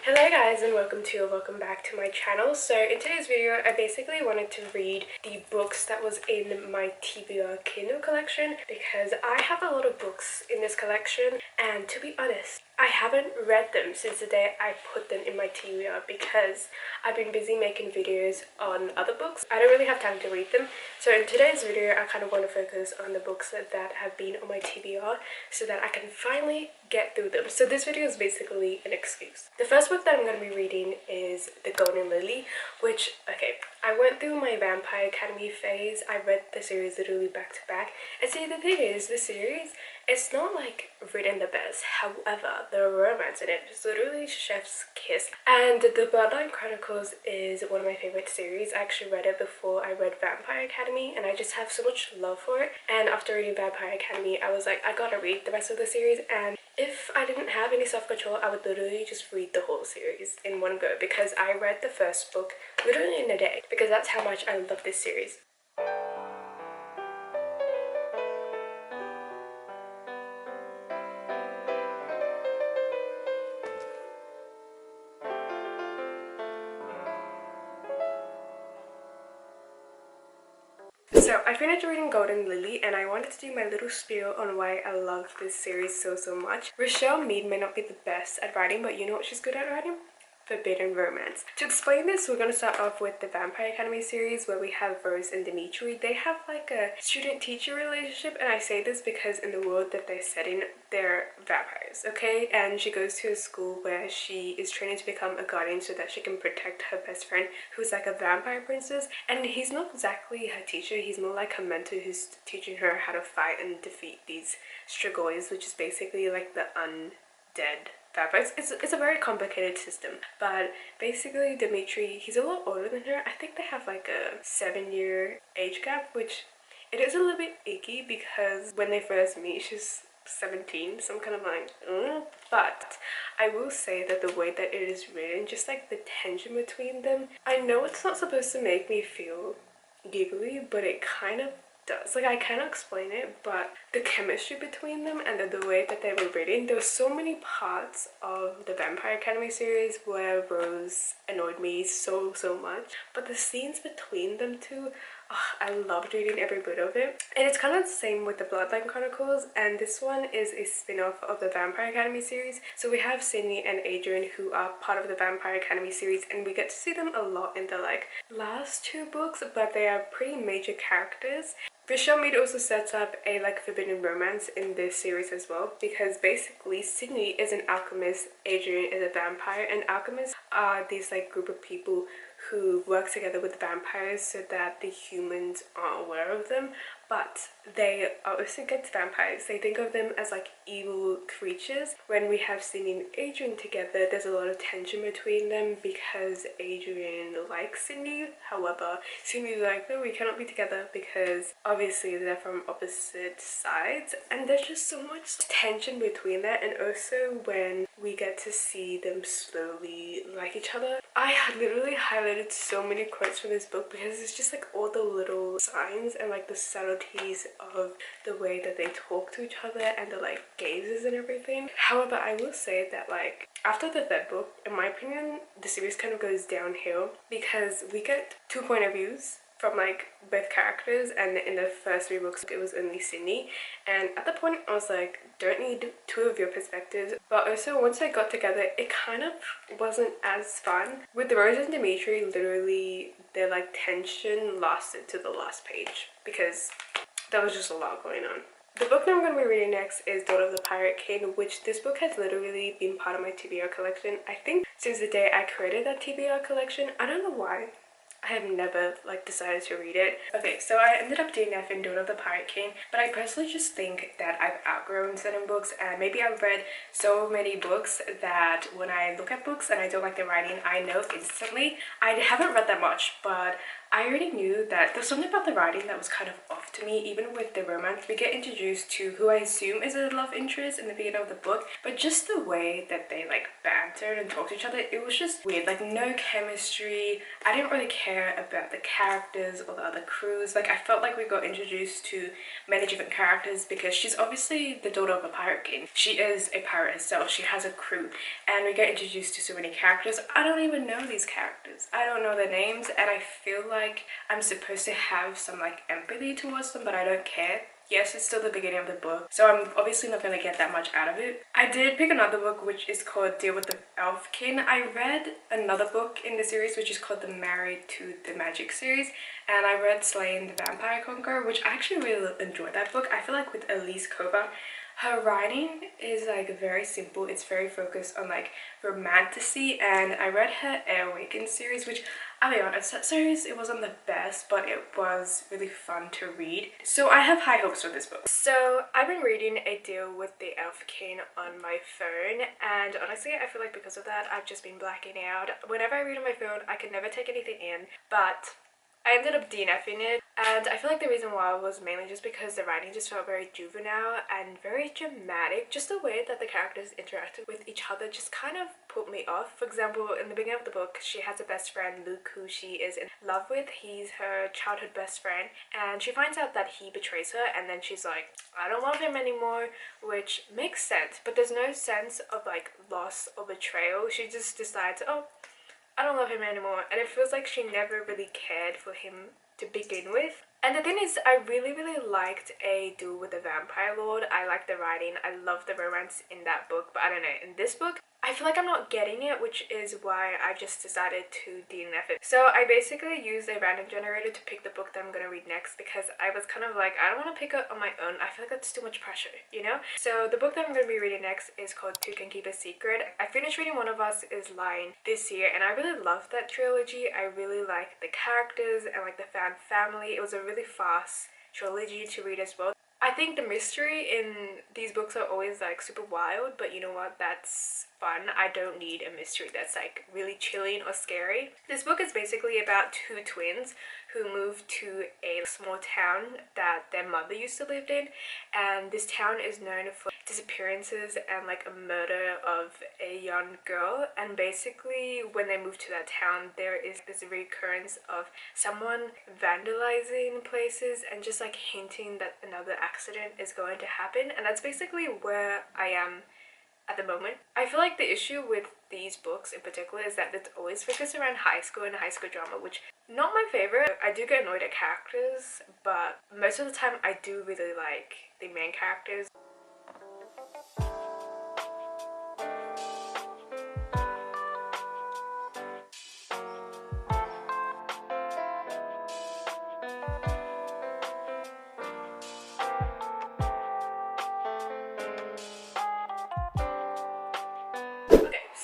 Hello guys and welcome back to my channel. So in today's video I basically wanted to read the books that was in my TBR Kindle collection because I have a lot of books in this collection, and to be honest, I haven't read them since the day I put them in my TBR because I've been busy making videos on other books. I don't really have time to read them. So in today's video I kind of want to focus on the books that have been on my TBR so that I can finally get through them. So this video is basically an excuse. The first book that I'm going to be reading is The Golden Lily, which, okay, I went through my Vampire Academy phase. I read the series literally back to back. And see, the thing is, the series, it's not like written the best. However, the romance in it is literally chef's kiss. And The Bloodline Chronicles is one of my favorite series. I actually read it before I read Vampire Academy, and I just have so much love for it. And after reading Vampire Academy, I was like, I gotta read the rest of the series. And if I didn't have any self-control, I would literally just read the whole series in one go because I read the first book literally in a day because that's how much I love this series. So I finished reading Golden Lily and I wanted to do my little spiel on why I love this series so much. Rochelle Mead may not be the best at writing, but you know what she's good at writing? Forbidden romance. To explain this, we're going to start off with the Vampire Academy series where we have Rose and Dimitri. They have like a student-teacher relationship, and I say this because in the world that they're set in, they're vampires, okay? And she goes to a school where she is training to become a guardian so that she can protect her best friend who's like a vampire princess. And he's not exactly her teacher, he's more like her mentor who's teaching her how to fight and defeat these 𝐦𝐮𝐬𝐢𝐬𝐬, which is basically like the undead vampires. It's a very complicated system, but basically Dimitri, he's a lot older than her. I think they have like a 7-year age gap, which it is a little bit icky because when they first meet she's 17, so I'm kind of like but I will say that the way that it is written, just like the tension between them, I know it's not supposed to make me feel giggly, but it kind of does. Like, I cannot explain it, but the chemistry between them and the way that they were written, there were so many parts of the Vampire Academy series where Rose annoyed me so much, but the scenes between them two, I loved reading every bit of it. And it's kind of the same with the Bloodline Chronicles, and this one is a spin-off of the Vampire Academy series. So we have Sydney and Adrian, who are part of the Vampire Academy series, and we get to see them a lot in the like last 2 books, but they are pretty major characters. Rochelle Mead also sets up a like forbidden romance in this series as well, because basically Sydney is an alchemist, Adrian is a vampire, and alchemists are these like group of people who work together with vampires so that the humans aren't aware of them, but they are also against vampires. They think of them as like evil creatures. When we have Sydney and Adrian together, there's a lot of tension between them because Adrian likes Sydney. However, Sydney's like, no, we cannot be together because obviously they're from opposite sides, and there's just so much tension between that. And also when we get to see them slowly like each other, I had literally highlighted so many quotes from this book because it's just like all the little signs and like the subtleties of the way that they talk to each other and the like gazes and everything. However, I will say that like after the 3rd book, in my opinion, the series kind of goes downhill because we get 2 point of views from like both characters, and in the first 3 books it was only Sydney, and at the point I was like, don't need 2 of your perspectives. But also once they got together, it kind of wasn't as fun. With Rose and Dimitri, literally their like tension lasted to the last page because there was just a lot going on. The book that I'm going to be reading next is Daughter of the Pirate King, which this book has literally been part of my TBR collection, I think since the day I created that TBR collection. I don't know why I have never like decided to read it. Okay, so I ended up DNF in Daughter of the Pirate King, but I personally just think that I've outgrown certain books, and maybe I've read so many books that when I look at books and I don't like the writing, I know instantly. I haven't read that much, but I already knew that there's something about the writing that was kind of off to me. Even with the romance, we get introduced to who I assume is a love interest in the beginning of the book, but just the way that they like bantered and talked to each other, it was just weird. Like no chemistry. I didn't really care about the characters or the other crews. Like I felt like we got introduced to many different characters because she's obviously the daughter of a pirate king. She is a pirate herself. She has a crew, and we get introduced to so many characters. I don't even know these characters. I don't know their names, and I feel like I'm supposed to have some like empathy towards them, but I don't care. Yes, it's still the beginning of the book, so I'm obviously not going to get that much out of it. I did pick another book which is called Deal with the Elfkin. I read another book in the series which is called the Married to the Magic series, and I read Slaying the Vampire Conqueror, which I actually really enjoyed that book. I feel like with 𝐸_𝐬𝐻, her writing is like very simple. It's very focused on like romantasy, and I read her 𝐸_𝐬𝐻 series, which I'll be honest, that series, it wasn't the best, but it was really fun to read. So I have high hopes for this book. So I've been reading A Deal with the Elfkin on my phone, and honestly I feel like because of that I've just been blacking out. Whenever I read on my phone I can never take anything in, but I ended up DNFing it, and I feel like the reason why was mainly just because the writing just felt very juvenile and very dramatic. Just the way that the characters interacted with each other just kind of put me off. For example, in the beginning of the book, she has a best friend, Luke, who she is in love with. He's her childhood best friend, and she finds out that he betrays her, and then she's like, I don't love him anymore, which makes sense, but there's no sense of like loss or betrayal. She just decides, oh, I don't love him anymore, and it feels like she never really cared for him to begin with. And the thing is, I really liked A Duel with the Vampire Lord. I liked the writing, I love the romance in that book, but I don't know, in this book I feel like I'm not getting it, which is why I just decided to DNF it. So I basically used a random generator to pick the book that I'm going to read next, because I was kind of like, I don't want to pick it on my own. I feel like that's too much pressure, you know? So the book that I'm going to be reading next is called Two Can Keep a Secret. I finished reading One of Us Is Lying this year, and I really loved that trilogy. I really liked the characters and like the fan family. It was a really fast trilogy to read as well. I think the mystery in these books are always like super wild, but you know what, that's fun. I don't need a mystery that's like really chilling or scary. This book is basically about two twins who moved to a small town that their mother used to live in, and this town is known for disappearances and like a murder of a young girl. And basically when they move to that town, there is this recurrence of someone vandalizing places and just like hinting that another accident is going to happen, and that's basically where I am at the moment. I feel like the issue with these books in particular is that it's always focused around high school and high school drama, which not my favorite. I do get annoyed at characters, but most of the time I do really like the main characters.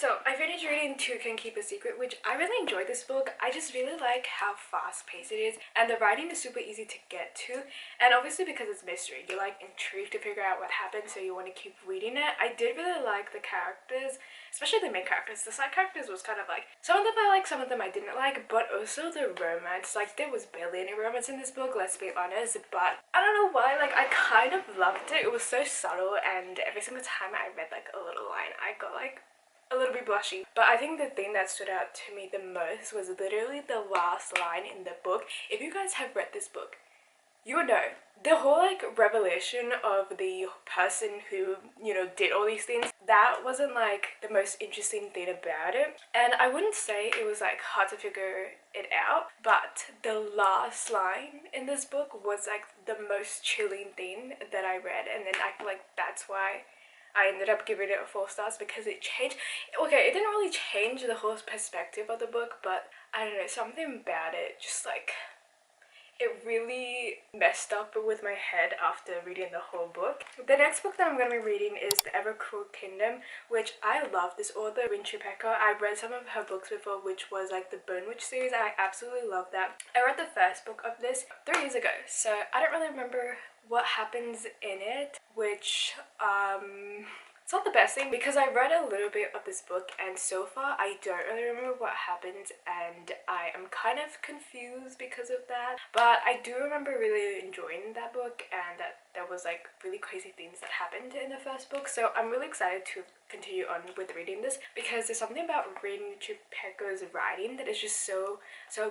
So I finished reading Two Can Keep a Secret, which I really enjoyed this book. I just really like how fast paced it is, and the writing is super easy to get to, and obviously because it's mystery, you're like intrigued to figure out what happened, so you want to keep reading it. I did really like the characters, especially the main characters. The side characters was kind of like, some of them I like, some of them I didn't like, but also the romance. Like there was barely any romance in this book, let's be honest, but I don't know why, like I kind of loved it. It was so subtle, and every single time I read like a little line I got like a little bit blushy. But I think the thing that stood out to me the most was literally the last line in the book. If you guys have read this book, you would know the whole like revelation of the person who, you know, did all these things. That wasn't like the most interesting thing about it, and I wouldn't say it was like hard to figure it out, but the last line in this book was like the most chilling thing that I read, and then I feel like that's why I ended up giving it 4 stars, because it changed. Okay, it didn't really change the whole perspective of the book, but I don't know, something about it just like, it really messed up with my head after reading the whole book. The next book that I'm going to be reading is The Ever Cruel Kingdom, which I love this author, 𝐸_𝐬𝐻. I've read some of her books before, which was like the Bone Witch series. I absolutely love that. I read the first book of this 3 years ago, so I don't really remember what happens in it, which It's not the best thing because I read a little bit of this book and so far I don't really remember what happened and I am kind of confused because of that. But I do remember really enjoying that book and that there was like really crazy things that happened in the first book. So I'm really excited to continue on with reading this because there's something about reading Rebecca's writing that is just so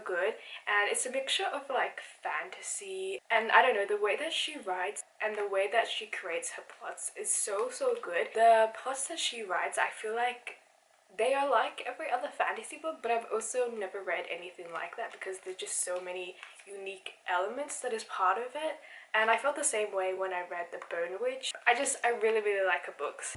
good, and it's a mixture of like fantasy and I don't know, the way that she writes and the way that she creates her plots is so good. The plots that she writes, I feel like they are like every other fantasy book, but I've also never read anything like that because there's just so many unique elements that is part of it. And I felt the same way when I read The Bone Witch. I really like her books.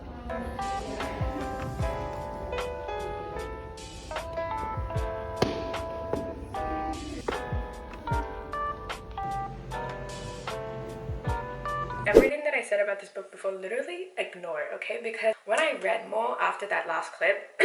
Everything that I said about this book before, literally ignore it, okay? Because when I read more after that last clip,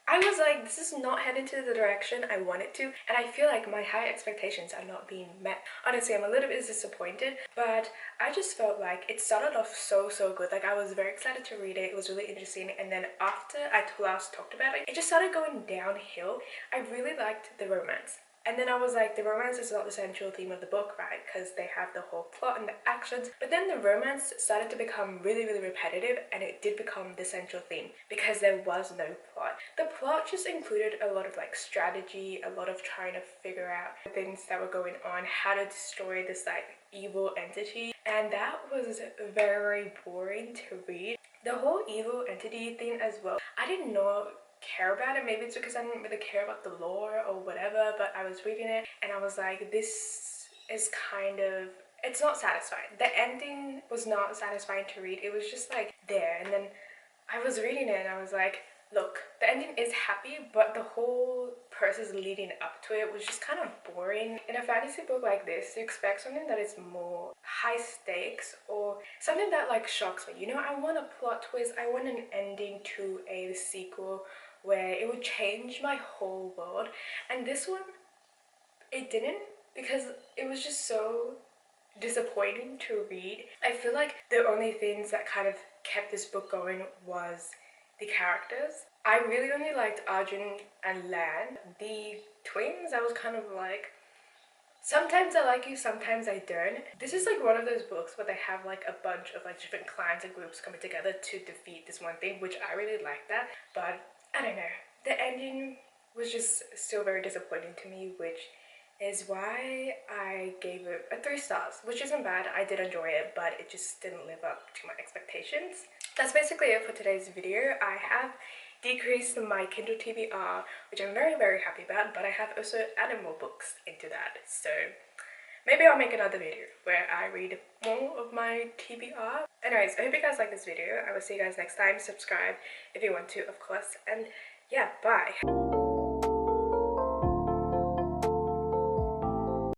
I was like, this is not heading to the direction I want it to, and I feel like my high expectations are not being met. Honestly, I'm a little bit disappointed, but I just felt like it started off so good. Like, I was very excited to read it. It was really interesting, and then after I last talked about it, it just started going downhill. I really liked the romance. And then I was like, the romance is not the central theme of the book, right? Because they have the whole plot and the actions. But then the romance started to become really repetitive, and it did become the central theme because there was no plot. The plot just included a lot of like strategy, a lot of trying to figure out things that were going on, how to destroy this like evil entity. And that was very boring to read. The whole evil entity thing as well, I didn't know care about it. Maybe it's because I didn't really care about the lore or whatever, but I was reading it and I was like, this is kind of, it's not satisfying. The ending was not satisfying to read. It was just like there, and then I was reading it and I was like, look, the ending is happy, but the whole process leading up to it was just kind of boring. In a fantasy book like this, you expect something that is more high stakes or something that like shocks me. You know, I want a plot twist. I want an ending to a sequel where it would change my whole world. And this one, it didn't, because it was just so disappointing to read. I feel like the only things that kind of kept this book going was the characters. I really only liked Arjun and Lan. The twins, I was kind of like, sometimes I like you, sometimes I don't. This is like one of those books where they have like a bunch of like different clans and groups coming together to defeat this one thing, which I really like that. But I don't know, the ending was just still very disappointing to me, which is why I gave it a 3 stars, which isn't bad. I did enjoy it, but it just didn't live up to my expectations. That's basically it for today's video. I have decreased my Kindle TBR, which I'm very happy about, but I have also added more books into that. So maybe I'll make another video where I read more of my TBR. Anyways, I hope you guys like this video. I will see you guys next time. Subscribe if you want to, of course. And yeah, bye.